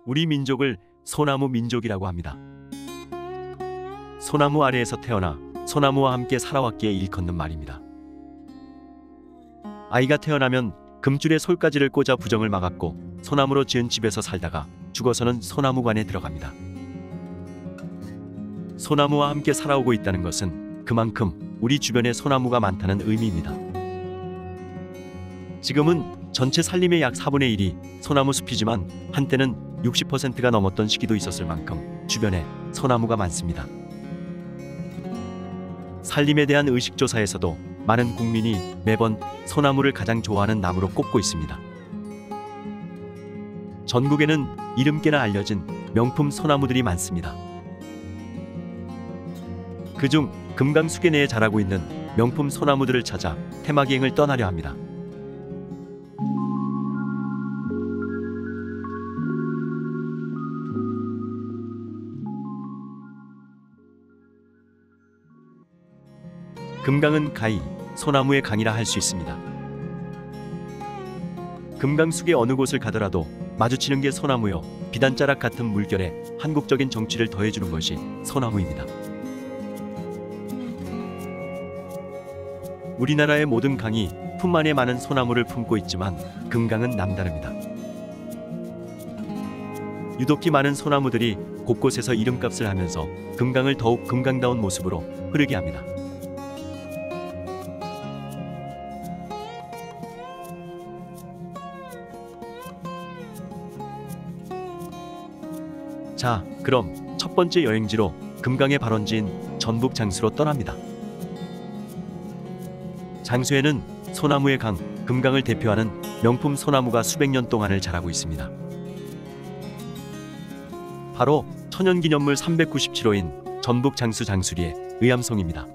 우리 민족을 소나무 민족이라고 합니다. 소나무 아래에서 태어나 소나무와 함께 살아왔기에 일컫는 말입니다. 아이가 태어나면 금줄에 솔가지를 꽂아 부정을 막았고 소나무로 지은 집에서 살다가 죽어서는 소나무관에 들어갑니다. 소나무와 함께 살아오고 있다는 것은 그만큼 우리 주변에 소나무가 많다는 의미입니다. 지금은 전체 산림의 약 4분의 1이 소나무 숲이지만 한때는 60%가 넘었던 시기도 있었을 만큼 주변에 소나무가 많습니다. 산림에 대한 의식조사에서도 많은 국민이 매번 소나무를 가장 좋아하는 나무로 꼽고 있습니다. 전국에는 이름께나 알려진 명품 소나무들이 많습니다. 그중 금강 수계내에 자라고 있는 명품 소나무들을 찾아 테마기행을 떠나려 합니다. 금강은 가히 소나무의 강이라 할 수 있습니다. 금강숙의 어느 곳을 가더라도 마주치는 게 소나무요. 비단자락 같은 물결에 한국적인 정취를 더해주는 것이 소나무입니다. 우리나라의 모든 강이 품 안에 많은 소나무를 품고 있지만 금강은 남다릅니다. 유독히 많은 소나무들이 곳곳에서 이름값을 하면서 금강을 더욱 금강다운 모습으로 흐르게 합니다. 자, 그럼 첫 번째 여행지로 금강의 발원지인 전북 장수로 떠납니다. 장수에는 소나무의 강, 금강을 대표하는 명품 소나무가 수백 년 동안을 자라고 있습니다. 바로 천연기념물 397호인 전북 장수 장수리의 의암송입니다.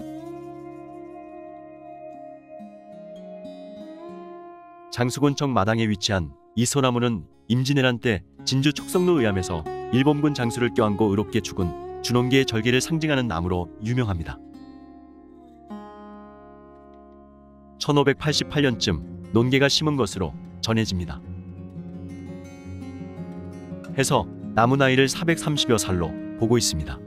장수군청 마당에 위치한 이 소나무는 임진왜란 때 진주 촉성로 의암에서 일본군 장수를 껴안고 의롭게 죽은 준원계의 절개를 상징하는 나무로 유명합니다. 1588년쯤 논개가 심은 것으로 전해집니다. 해서 나무 나이를 430여 살로 보고 있습니다.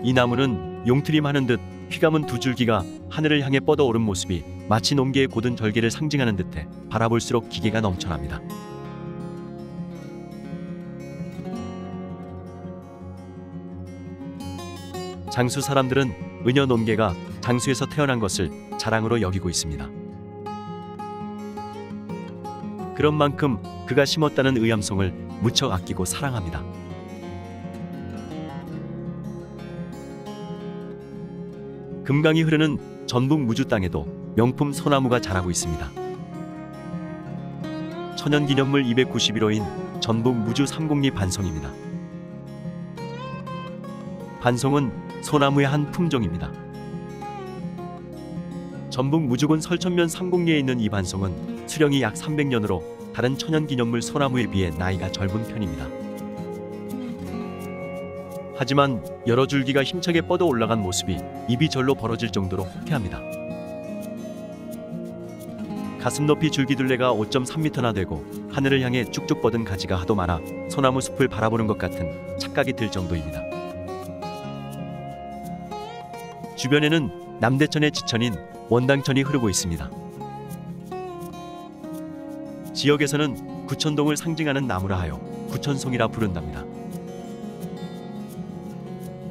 이 나무는 용트림하는 듯 휘감은 두 줄기가 하늘을 향해 뻗어오른 모습이 마치 논개의 고든 절개를 상징하는 듯해 바라볼수록 기계가 넘쳐납니다. 장수 사람들은 은여 논개가 장수에서 태어난 것을 자랑으로 여기고 있습니다. 그런 만큼 그가 심었다는 의암송을 무척 아끼고 사랑합니다. 금강이 흐르는 전북 무주 땅에도 명품 소나무가 자라고 있습니다. 천연기념물 291호인 전북 무주 삼곡리 반송입니다. 반송은 소나무의 한 품종입니다. 전북 무주군 설천면 삼곡리에 있는 이 반송은 수령이 약 300년으로 다른 천연기념물 소나무에 비해 나이가 젊은 편입니다. 하지만 여러 줄기가 힘차게 뻗어 올라간 모습이 입이 절로 벌어질 정도로 호쾌합니다. 가슴 높이 줄기둘레가 5.3m나 되고 하늘을 향해 쭉쭉 뻗은 가지가 하도 많아 소나무 숲을 바라보는 것 같은 착각이 들 정도입니다. 주변에는 남대천의 지천인 원당천이 흐르고 있습니다. 지역에서는 구천동을 상징하는 나무라 하여 구천송이라 부른답니다.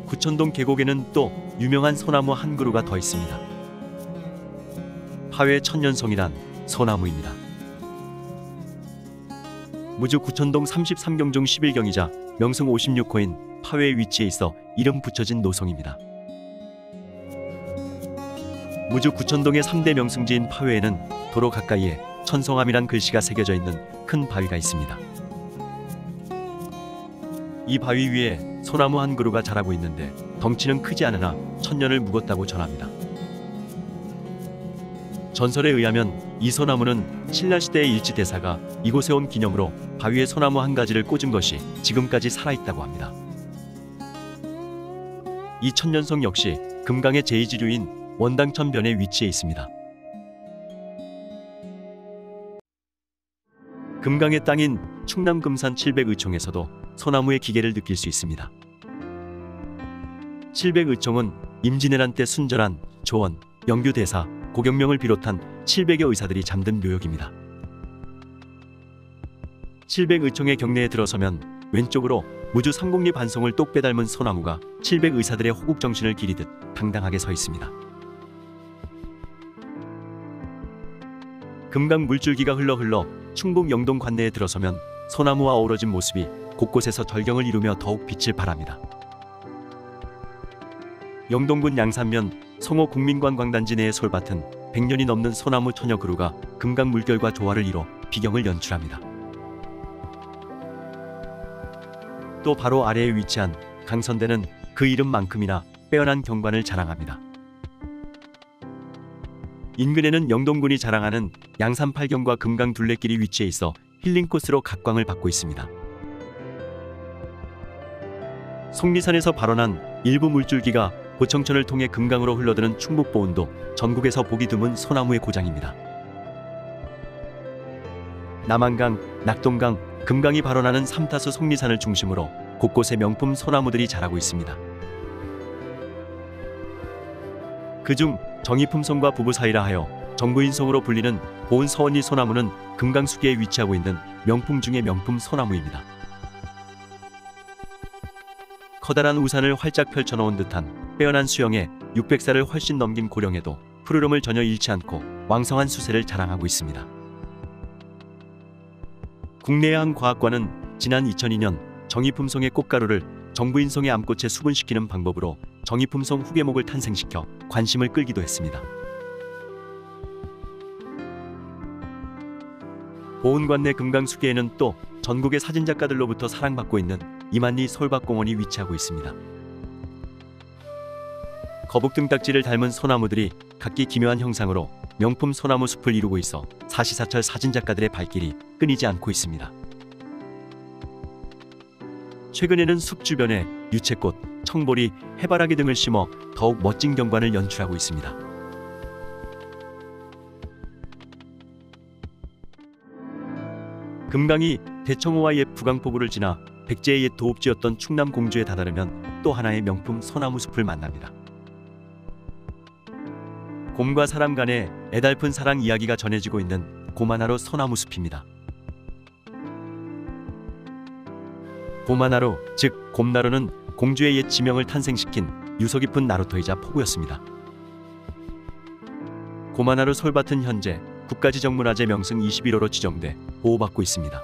구천동 계곡에는 또 유명한 소나무 한 그루가 더 있습니다. 파회 천년송이란 소나무입니다. 무주 구천동 33경 중 11경이자 명승 56호인 파회의 위치에 있어 이름 붙여진 노송입니다. 무주 구천동의 3대 명승지인 파회에는 도로 가까이에 천성암이란 글씨가 새겨져 있는 큰 바위가 있습니다. 이 바위 위에 소나무 한 그루가 자라고 있는데 덩치는 크지 않으나 천년을 묵었다고 전합니다. 전설에 의하면 이 소나무는 신라시대의 일지대사가 이곳에 온 기념으로 바위에 소나무 한 가지를 꽂은 것이 지금까지 살아있다고 합니다. 이 천년송 역시 금강의 제2지류인 원당천 변에 위치해 있습니다. 금강의 땅인 충남 금산 칠백의총에서도 소나무의 기계를 느낄 수 있습니다. 칠백의총은 임진왜란 때 순절한 조원, 영규대사, 고경명을 비롯한 700여 의사들이 잠든 묘역입니다. 칠백의총의 경내에 들어서면 왼쪽으로 무주 삼곡리 반송을 똑 빼닮은 소나무가 700의사들의 호국 정신을 기리듯 당당하게 서 있습니다. 금강 물줄기가 흘러 충북 영동 관내에 들어서면 소나무와 어우러진 모습이 곳곳에서 절경을 이루며 더욱 빛을 발합니다. 영동군 양산면 송호 국민관 광단지 내의 솔밭은 100년이 넘는 소나무 천여 그루가 금강 물결과 조화를 이뤄 비경을 연출합니다. 또 바로 아래에 위치한 강선대는 그 이름만큼이나 빼어난 경관을 자랑합니다. 인근에는 영동군이 자랑하는 양산 팔경과 금강 둘레길이 위치해 있어 힐링 코스로 각광을 받고 있습니다. 속리산에서 발원한 일부 물줄기가 고청천을 통해 금강으로 흘러드는 충북보은도 전국에서 보기 드문 소나무의 고장입니다. 남한강, 낙동강, 금강이 발원하는 삼타수 속리산을 중심으로 곳곳에 명품 소나무들이 자라고 있습니다. 그중 정의품송과 부부 사이라 하여 정부인송으로 불리는 보은 서원리 소나무는 금강수계에 위치하고 있는 명품 중의 명품 소나무입니다. 커다란 우산을 활짝 펼쳐놓은 듯한 빼어난 수영에 600살을 훨씬 넘긴 고령에도 푸르름을 전혀 잃지 않고 왕성한 수세를 자랑하고 있습니다. 국내의 한 과학관은 지난 2002년 정의품송의 꽃가루를 정부인송의 암꽃에 수분시키는 방법으로 정의품송 후계목을 탄생시켜 관심을 끌기도 했습니다. 보은관 내 금강수계에는 또 전국의 사진작가들로부터 사랑받고 있는 이만리 솔밭공원이 위치하고 있습니다. 거북등딱지를 닮은 소나무들이 각기 기묘한 형상으로 명품 소나무 숲을 이루고 있어 사시사철 사진작가들의 발길이 끊이지 않고 있습니다. 최근에는 숲 주변에 유채꽃, 청보리, 해바라기 등을 심어 더욱 멋진 경관을 연출하고 있습니다. 금강이 대청호와 옛 부강포구를 지나 백제의 옛 도읍지였던 충남 공주에 다다르면 또 하나의 명품 소나무 숲을 만납니다. 곰과 사람 간의 애달픈 사랑 이야기가 전해지고 있는 고만하루 소나무 숲입니다. 고만하루, 즉 곰나루는 공주의 옛 지명을 탄생시킨 유서 깊은 나루터이자 포구였습니다. 고만하루 솔밭은 현재 국가지정문화재 명승 21호로 지정돼 보호받고 있습니다.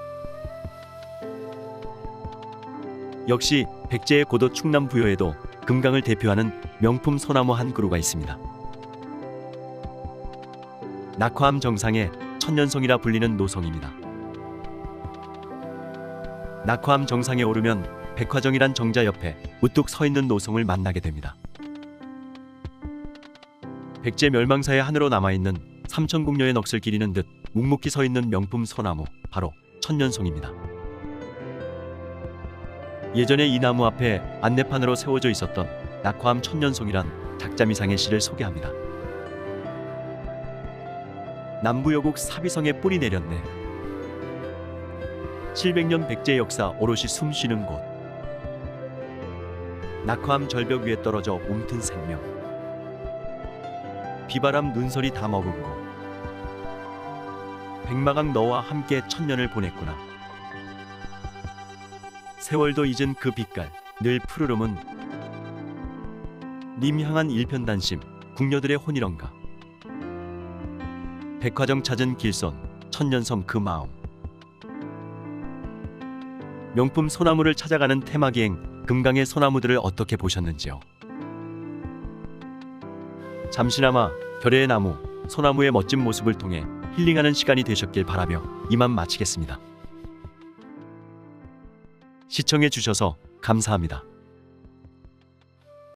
역시 백제의 고도 충남 부여에도 금강을 대표하는 명품 소나무 한 그루가 있습니다. 낙화암 정상에 천년송이라 불리는 노송입니다. 낙화암 정상에 오르면 백화정이란 정자 옆에 우뚝 서 있는 노송을 만나게 됩니다. 백제 멸망사의 한으로 남아있는 삼천궁녀의 넋을 기리는 듯 묵묵히 서 있는 명품 소나무, 바로 천년송입니다. 예전에 이 나무 앞에 안내판으로 세워져 있었던 낙화암 천년송이란 작자미상의 시를 소개합니다. 남부여국 사비성에 뿌리 내렸네. 700년 백제 역사 오롯이 숨쉬는 곳. 낙화암 절벽 위에 떨어져 움튼 생명. 비바람 눈설이 다 머금 곳. 백마강 너와 함께 천년을 보냈구나. 세월도 잊은 그 빛깔, 늘 푸르름은 님 향한 일편단심, 궁녀들의 혼이런가. 백화정 찾은 길손, 천년섬 그 마음. 명품 소나무를 찾아가는 테마기행, 금강의 소나무들을 어떻게 보셨는지요? 잠시나마 결의의 나무, 소나무의 멋진 모습을 통해 힐링하는 시간이 되셨길 바라며 이만 마치겠습니다. 시청해 주셔서 감사합니다.